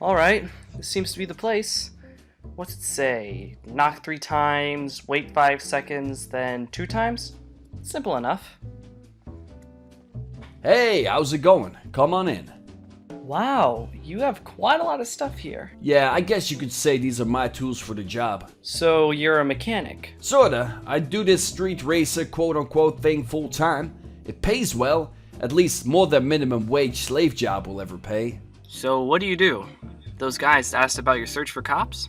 Alright, this seems to be the place. What's it say? Knock 3 times, wait 5 seconds, then 2 times? Simple enough. Hey, how's it going? Come on in. Wow, you have quite a lot of stuff here. Yeah, I guess you could say these are my tools for the job. So you're a mechanic? Sorta. I do this street racer quote-unquote thing full-time. It pays well, at least more than minimum wage slave job will ever pay. So what do you do? Those guys asked about your search for cops?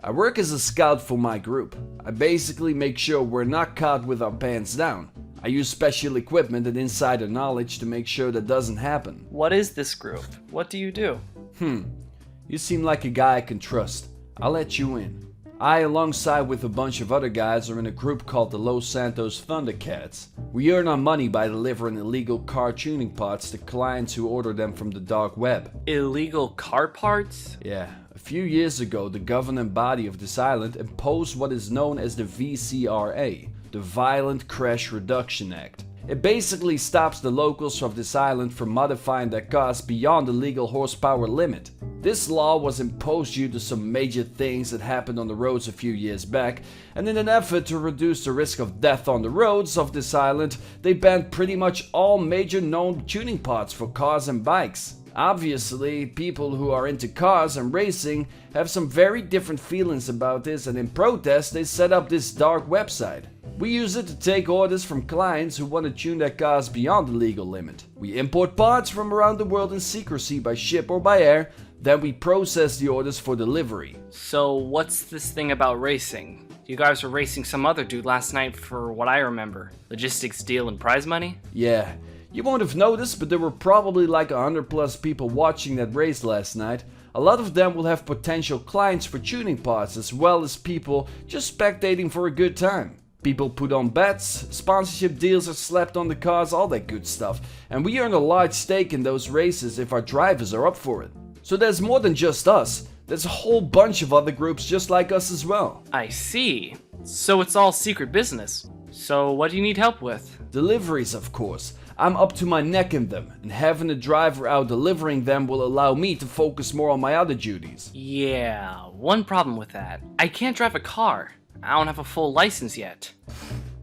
I work as a scout for my group. I basically make sure we're not caught with our pants down. I use special equipment and insider knowledge to make sure that doesn't happen. What is this group? What do you do? You seem like a guy I can trust. I'll let you in. I, alongside with a bunch of other guys, are in a group called the Los Santos Thundercats. We earn our money by delivering illegal car tuning parts to clients who order them from the dark web. Illegal car parts? Yeah, a few years ago the governing body of this island imposed what is known as the VCRA, the Violent Crash Reduction Act. It basically stops the locals of this island from modifying their cars beyond the legal horsepower limit. This law was imposed due to some major things that happened on the roads a few years back, and in an effort to reduce the risk of death on the roads of this island, they banned pretty much all major known tuning parts for cars and bikes. Obviously, people who are into cars and racing have some very different feelings about this, and in protest they set up this dark website. We use it to take orders from clients who want to tune their cars beyond the legal limit. We import parts from around the world in secrecy by ship or by air, then we process the orders for delivery. So what's this thing about racing? You guys were racing some other dude last night for what I remember. Logistics deal and prize money? Yeah, you won't have noticed, but there were probably like 100 plus people watching that race last night. A lot of them will have potential clients for tuning parts, as well as people just spectating for a good time. People put on bets, sponsorship deals are slapped on the cars, all that good stuff. And we earn a large stake in those races if our drivers are up for it. So there's more than just us. There's a whole bunch of other groups just like us as well. I see. So it's all secret business. So what do you need help with? Deliveries, of course. I'm up to my neck in them, and having a driver out delivering them will allow me to focus more on my other duties. Yeah, one problem with that. I can't drive a car. I don't have a full license yet.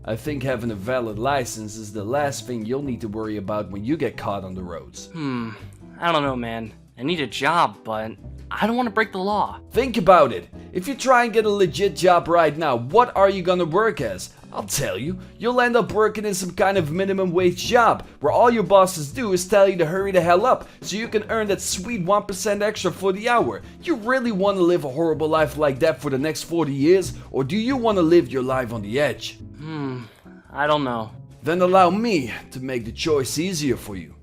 I think having a valid license is the last thing you'll need to worry about when you get caught on the roads. I don't know, man. I need a job, but I don't want to break the law. Think about it. If you try and get a legit job right now, what are you gonna work as? I'll tell you, you'll end up working in some kind of minimum wage job, where all your bosses do is tell you to hurry the hell up, so you can earn that sweet 1% extra for the hour. You really want to live a horrible life like that for the next 40 years, or do you want to live your life on the edge? I don't know. Then allow me to make the choice easier for you.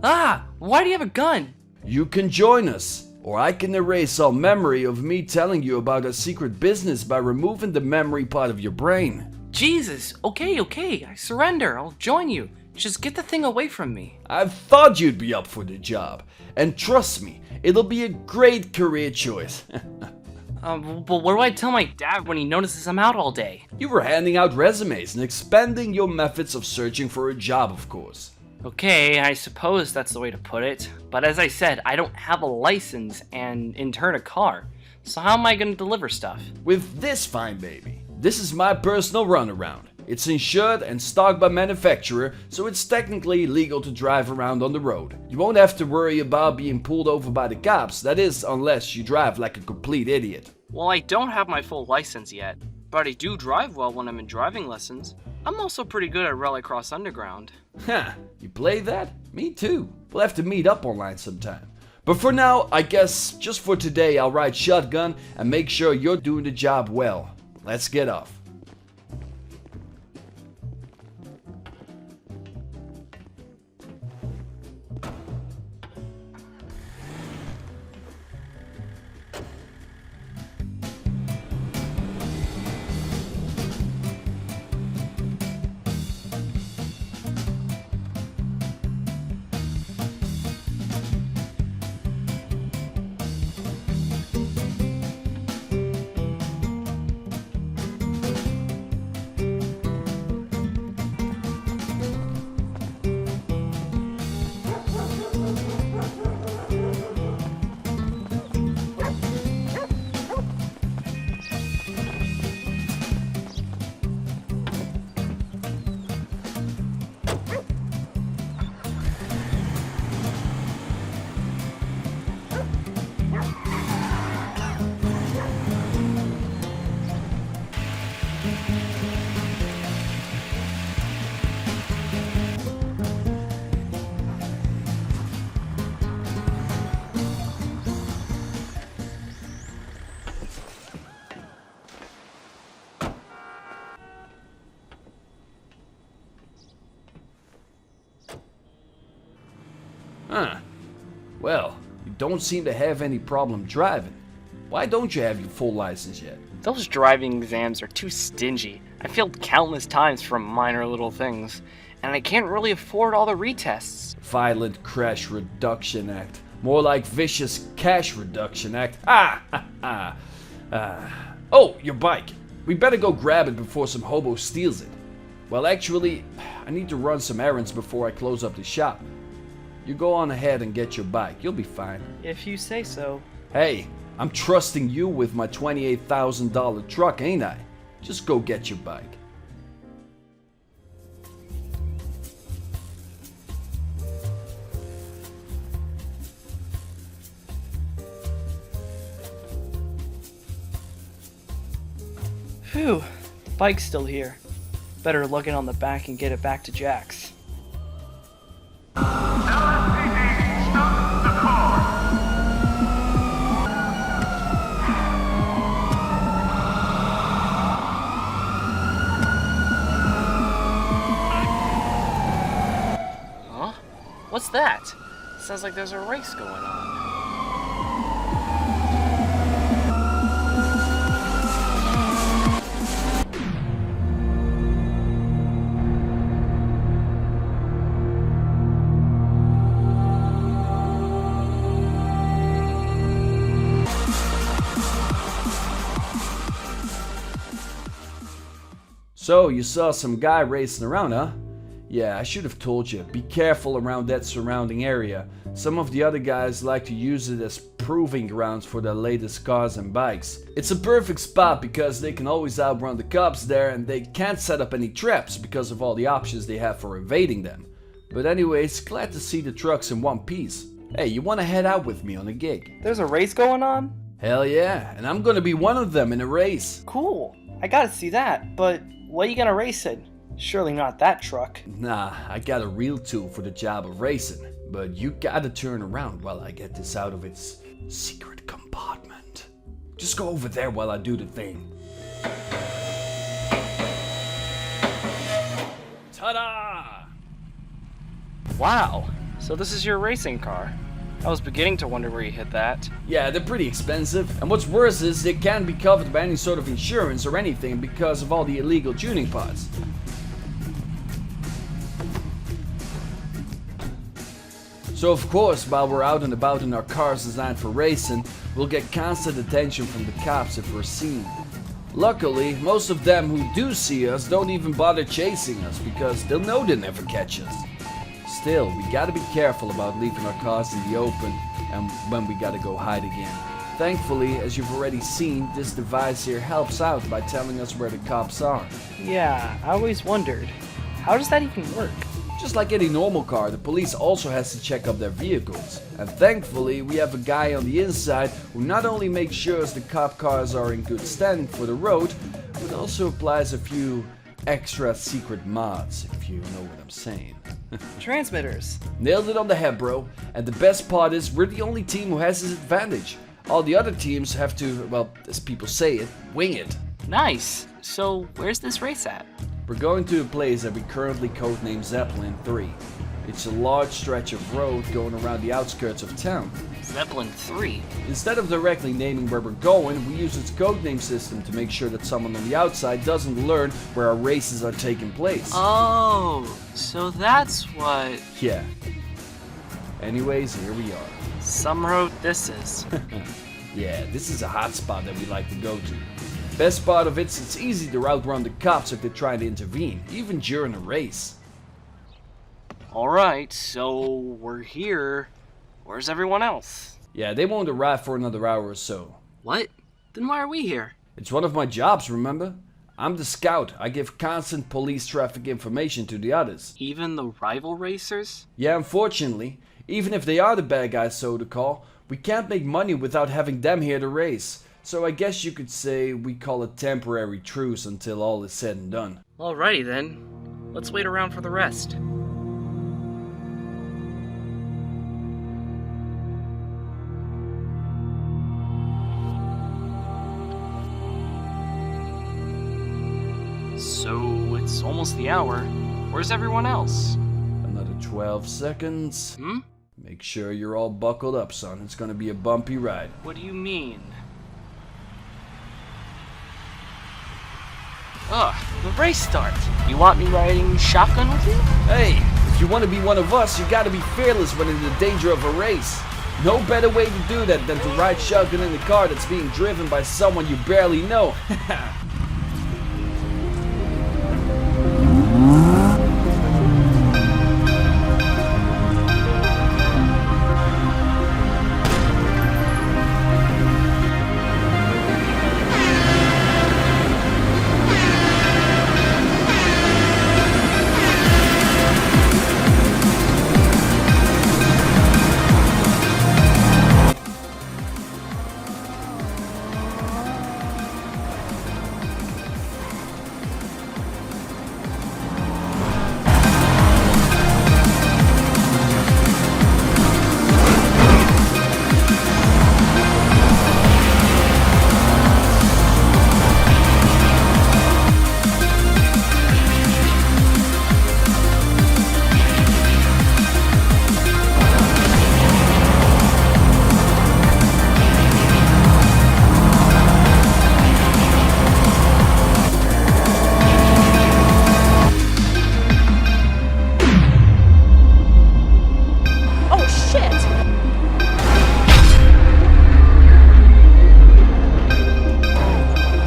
Ah! Why do you have a gun? You can join us, or I can erase all memory of me telling you about our secret business by removing the memory part of your brain. Jesus! Okay, I surrender. I'll join you. Just get the thing away from me. I thought you'd be up for the job, and trust me, it'll be a great career choice. But what do I tell my dad when he notices I'm out all day? You were handing out resumes and expanding your methods of searching for a job, of course. Okay, I suppose that's the way to put it. But as I said, I don't have a license and in turn a car. So how am I gonna deliver stuff? With this fine baby. This is my personal runaround. It's insured and stocked by manufacturer, so it's technically legal to drive around on the road. You won't have to worry about being pulled over by the cops, that is, unless you drive like a complete idiot. Well, I don't have my full license yet, but I do drive well when I'm in driving lessons. I'm also pretty good at Rallycross Underground. Huh, you play that? Me too. We'll have to meet up online sometime. But for now, I guess just for today I'll ride shotgun and make sure you're doing the job well. Let's get off. Well, you don't seem to have any problem driving. Why don't you have your full license yet? Those driving exams are too stingy. I failed countless times from minor little things, and I can't really afford all the retests. Violent Crash Reduction Act. More like Vicious Cash Reduction Act. Oh, your bike. We better go grab it before some hobo steals it. Well, actually, I need to run some errands before I close up the shop. You go on ahead and get your bike. You'll be fine. If you say so. Hey, I'm trusting you with my $28,000 truck, ain't I? Just go get your bike. Phew, the bike's still here. Better lug it on the back and get it back to Jack's. LSPD, stop the car! Huh? What's that? Sounds like there's a race going on. So, you saw some guy racing around, huh? Yeah, I should have told you, be careful around that surrounding area. Some of the other guys like to use it as proving grounds for their latest cars and bikes. It's a perfect spot because they can always outrun the cops there and they can't set up any traps because of all the options they have for evading them. But anyways, glad to see the trucks in one piece. Hey, you wanna head out with me on a gig? There's a race going on? Hell yeah, and I'm gonna be one of them in a race. Cool. I gotta see that, but what are you gonna race in? Surely not that truck. Nah, I got a real tool for the job of racing, but you gotta turn around while I get this out of its secret compartment. Just go over there while I do the thing. Ta-da! Wow, so this is your racing car. I was beginning to wonder where you hid that. Yeah, they're pretty expensive, and what's worse is they can't be covered by any sort of insurance or anything because of all the illegal tuning parts. So of course, while we're out and about in our cars designed for racing, we'll get constant attention from the cops if we're seen. Luckily, most of them who do see us don't even bother chasing us because they'll know they'll never catch us. Still, we gotta be careful about leaving our cars in the open and when we gotta go hide again. Thankfully, as you've already seen, this device here helps out by telling us where the cops are. Yeah, I always wondered. How does that even work? Just like any normal car, the police also has to check up their vehicles. And thankfully, we have a guy on the inside who not only makes sure the cop cars are in good standing for the road, but also applies a few extra secret mods, if you know what I'm saying. Transmitters. Nailed it on the head, bro. And the best part is, we're the only team who has this advantage. All the other teams have to, well, as people say it, wing it. Nice. So, where's this race at? We're going to a place that we currently codename Zeppelin 3. It's a large stretch of road going around the outskirts of town. Zeppelin 3? Instead of directly naming where we're going, we use its codename system to make sure that someone on the outside doesn't learn where our races are taking place. Oh, so that's what... Yeah. Anyways, here we are. Some road this is. Yeah, this is a hot spot that we like to go to. Best part of it's easy to outrun the cops if they try to intervene, even during a race. Alright, so we're here. Where's everyone else? Yeah, they won't arrive for another hour or so. What? Then why are we here? It's one of my jobs, remember? I'm the scout. I give constant police traffic information to the others. Even the rival racers? Yeah, unfortunately, even if they are the bad guys, so to call, we can't make money without having them here to race. So I guess you could say we call a temporary truce until all is said and done. Alrighty then. Let's wait around for the rest. So, it's almost the hour. Where's everyone else? Another 12 seconds. Make sure you're all buckled up, son. It's gonna be a bumpy ride. What do you mean? Ugh, the race starts. You want me riding shotgun with you? Hey, if you want to be one of us, you gotta be fearless when in the danger of a race. No better way to do that than to ride shotgun in a car that's being driven by someone you barely know.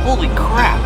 Holy crap!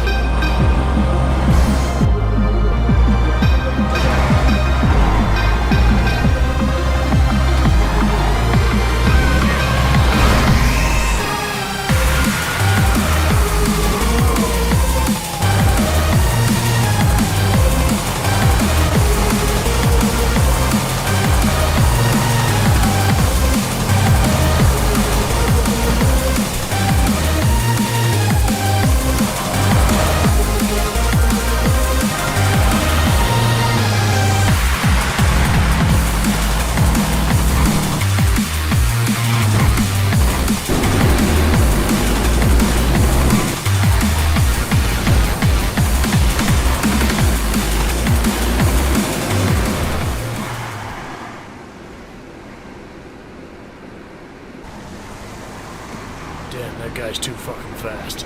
Damn, that guy's too fucking fast.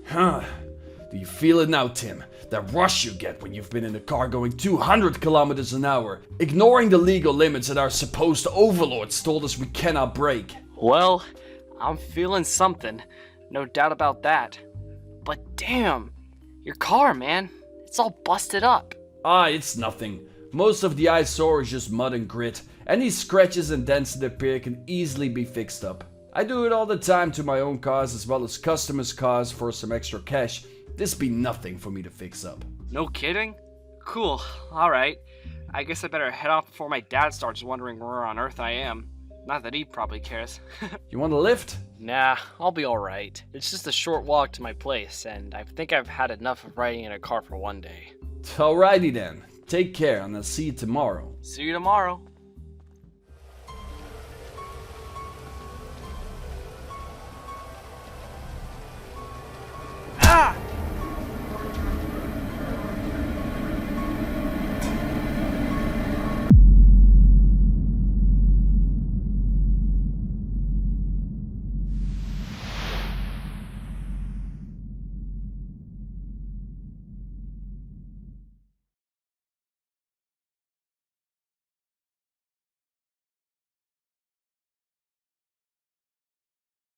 Huh. Do you feel it now, Tim? That rush you get when you've been in a car going 200 kilometers an hour, ignoring the legal limits that our supposed overlords told us we cannot break. Well, I'm feeling something. No doubt about that. But damn, your car, man. It's all busted up. Ah, it's nothing. Most of the eyesore is just mud and grit. Any scratches and dents that appear can easily be fixed up. I do it all the time to my own cars as well as customers' cars for some extra cash. This be nothing for me to fix up. No kidding? Cool, alright. I guess I better head off before my dad starts wondering where on earth I am. Not that he probably cares. You want a lift? Nah, I'll be alright. It's just a short walk to my place, and I think I've had enough of riding in a car for one day. Alrighty then. Take care and I'll see you tomorrow. See you tomorrow.